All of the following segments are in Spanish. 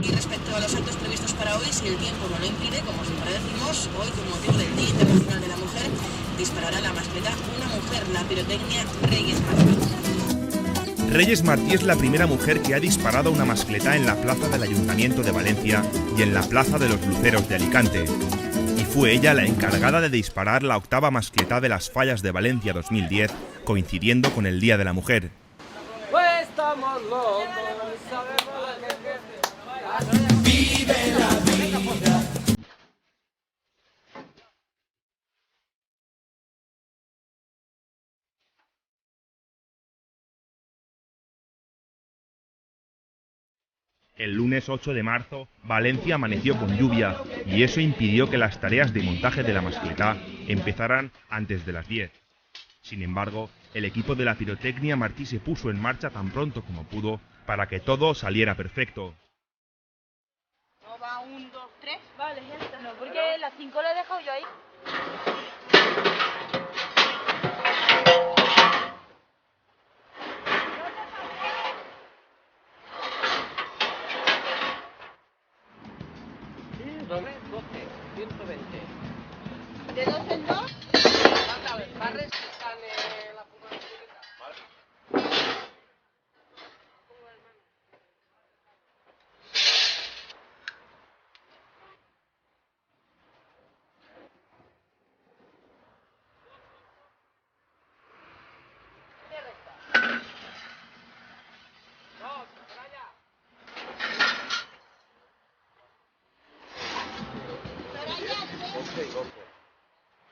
Y respecto a los actos previstos para hoy, si el tiempo no lo impide, como siempre decimos, hoy con motivo del Día Internacional de la Mujer, disparará la mascleta una mujer, la pirotecnia Reyes Martí. Reyes Martí es la primera mujer que ha disparado una mascleta en la plaza del Ayuntamiento de Valencia y en la plaza de los Luceros de Alicante. Y fue ella la encargada de disparar la octava mascleta de las fallas de Valencia 2010, coincidiendo con el Día de la Mujer. Pues estamos locos, sabemos lo que Vive la vida. El lunes 8 de marzo, Valencia amaneció con lluvia y eso impidió que las tareas de montaje de la mascleta empezaran antes de las 10. Sin embargo, el equipo de la pirotecnia Martí se puso en marcha tan pronto como pudo para que todo saliera perfecto. No va 1, 2, 3. Vale, ya está. No, porque las 5 la he dejado yo ahí. sí, 12, 120. ¿De 2 en 2? Barres que están en la fumadora.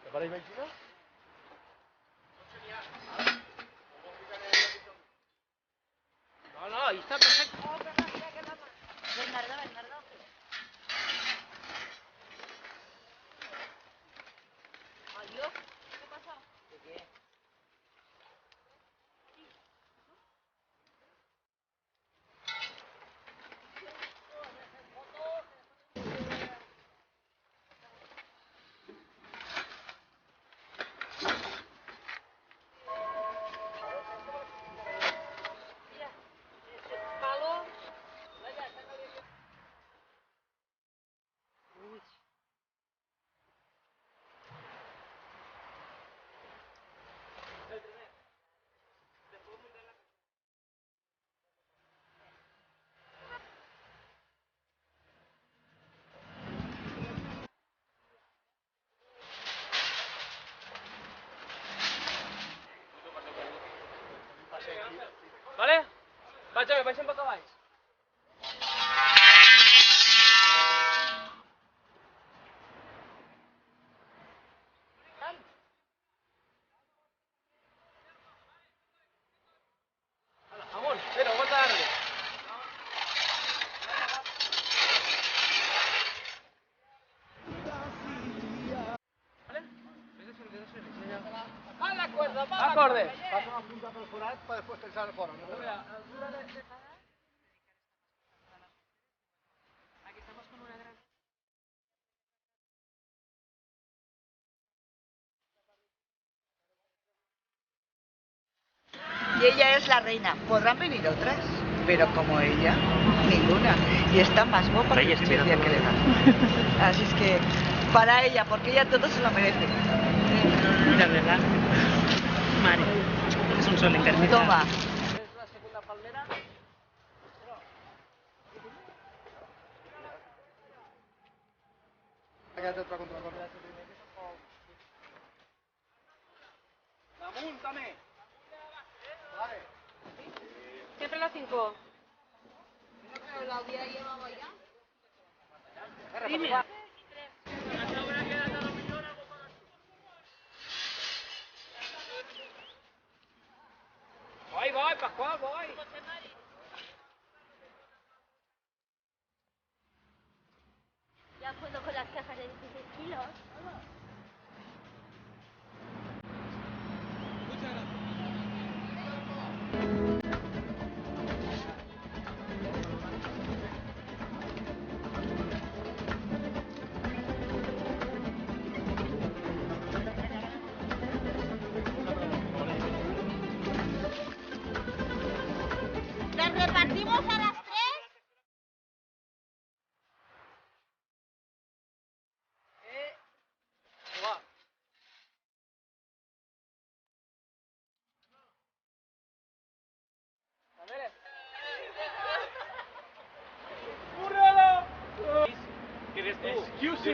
¿Te parece bien, chico? No, está perfecto. Bernardo. Adiós. ¿Qué pasa? ¿Qué? Vale? Baixem per cavalls. Amunt, espera, aguanta darle. ¿Vale? Va la cuerda, va la acorde. Passa una punta pel forat per després tensar el fora. No? Y ella es la reina. Podrán venir otras, pero como ella, ninguna. Y está más guapa que el primer día que le dan. Así es que, para ella, porque ella todo se lo merece. La verdad, Mari, es un sol encarnizado. Toma. Es la segunda palmera. Quédate otra contra la corda. Damunt, també. Vale. Siempre las 5. Pero la hubiera llevado allá. Dime. Voy, Pascual, voy. Ya puedo con las cajas de 16 kilos.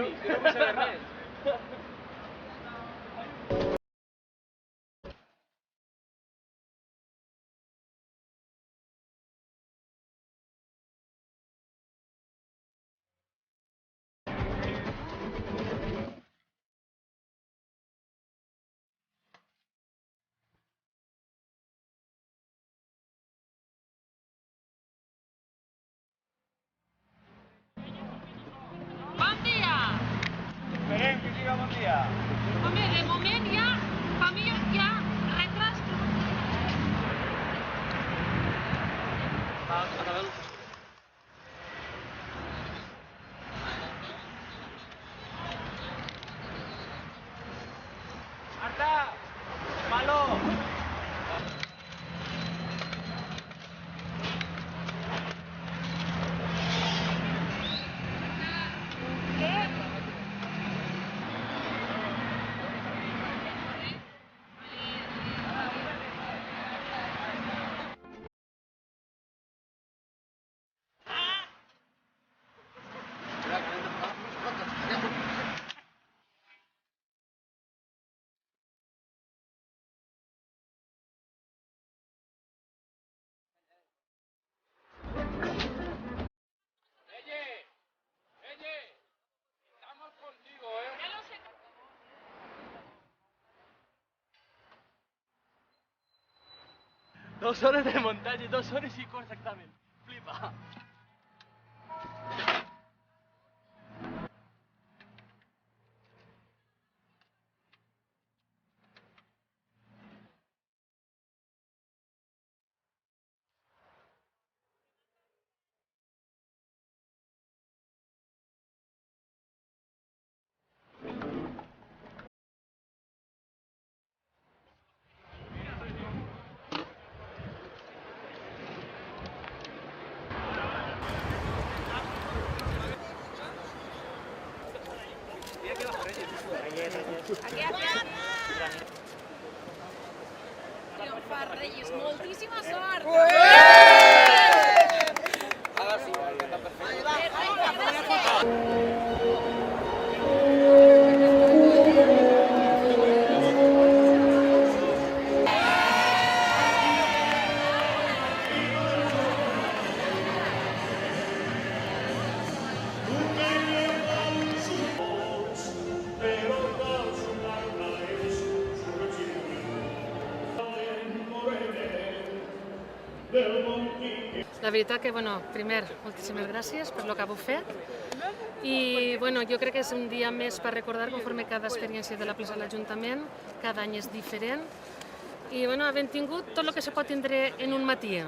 Jimmy, que no vull saber res. Bon dia! Esperem que siga bon dia. Home, de moment ja, per mi ja retras. Marta! Malo! Estamos contigo, ¿eh? 2 hores de montatge, 2 hores i quart exactament. Flipa. Triomfar, Reyes, moltíssima sort! La veritat que, bueno, primer, moltíssimes gràcies per lo que heu fet i, bueno, jo crec que és un dia més per recordar conforme cada experiència de la plaça de l'Ajuntament, cada any és diferent i, bueno, havent tingut tot el que se pot tindre en un matí.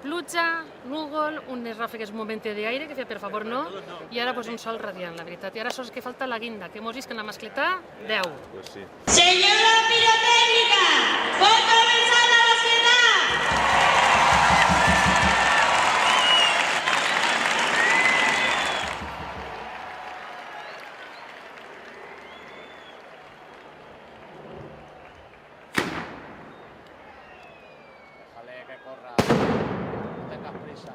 Pluja, núvol, unes ràfegues, un moment d'aire, que feia per favor no, i ara pues, un sol radiant, la veritat. I ara sols que falta la guinda, que mos vist que en la mascletà, 10. Pues sí. Senyora pirotècnica, pot començar la mascletà! Déjale que corra. No tengas prisa.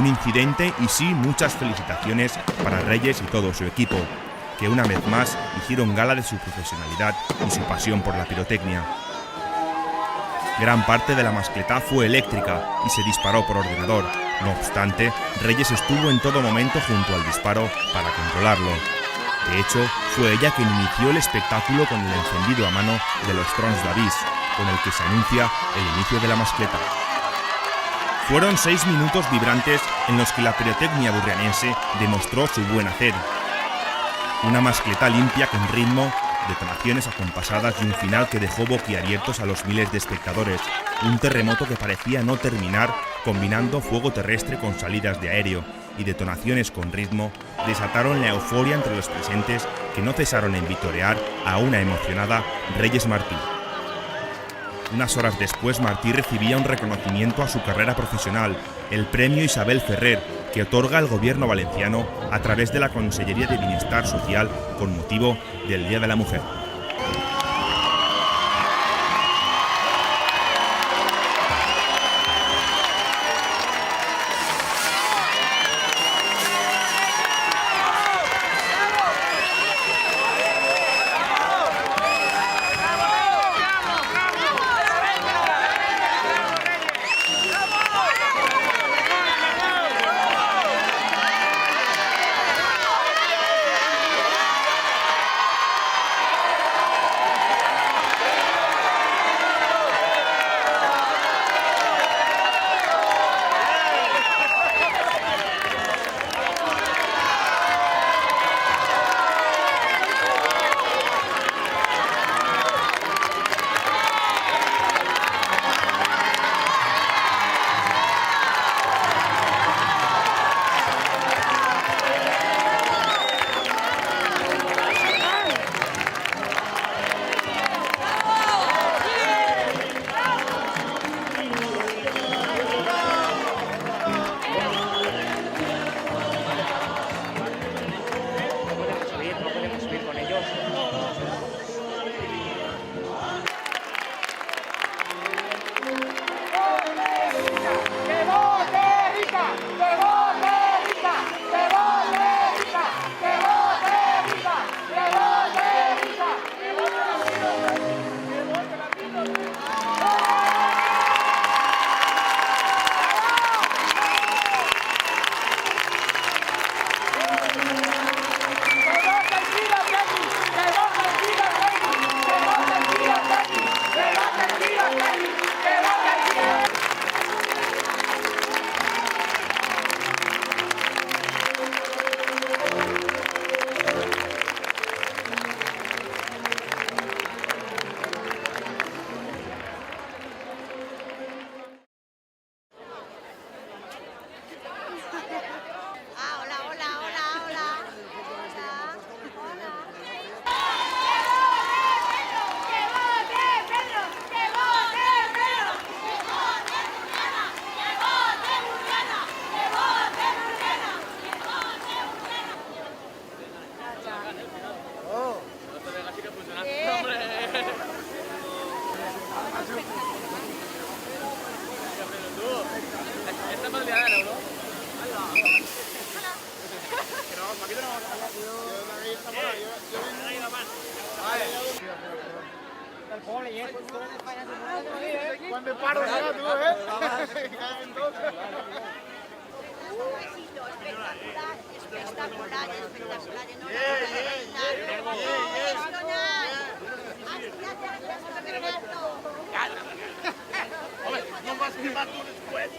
un incidente y sí muchas felicitaciones para Reyes y todo su equipo, que una vez más hicieron gala de su profesionalidad y su pasión por la pirotecnia. Gran parte de la mascletá fue eléctrica y se disparó por ordenador. No obstante, Reyes estuvo en todo momento junto al disparo para controlarlo. De hecho, fue ella quien inició el espectáculo con el encendido a mano de los trons d'avís, con el que se anuncia el inicio de la mascletá. Fueron 6 minutos vibrantes en los que la pirotecnia burrianense demostró su buen hacer. Una mascletá limpia con ritmo, detonaciones acompasadas y un final que dejó boquiabiertos a los miles de espectadores. Un terremoto que parecía no terminar, combinando fuego terrestre con salidas de aéreo y detonaciones con ritmo, desataron la euforia entre los presentes, que no cesaron en vitorear a una emocionada Reyes Martí. Unas horas después, Martí recibía un reconocimiento a su carrera profesional, el premio Isabel Ferrer, que otorga el gobierno valenciano a través de la Consellería de Bienestar Social con motivo del Día de la Mujer. Cuando paro será tú, ¿eh? Espectacular. No vas a quemar tú después.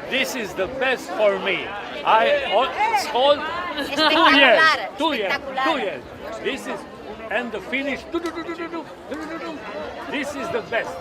This is the best for me. I hold Espectacular, Two years. espectacular. 2 years. This is, and the finish, this is the best.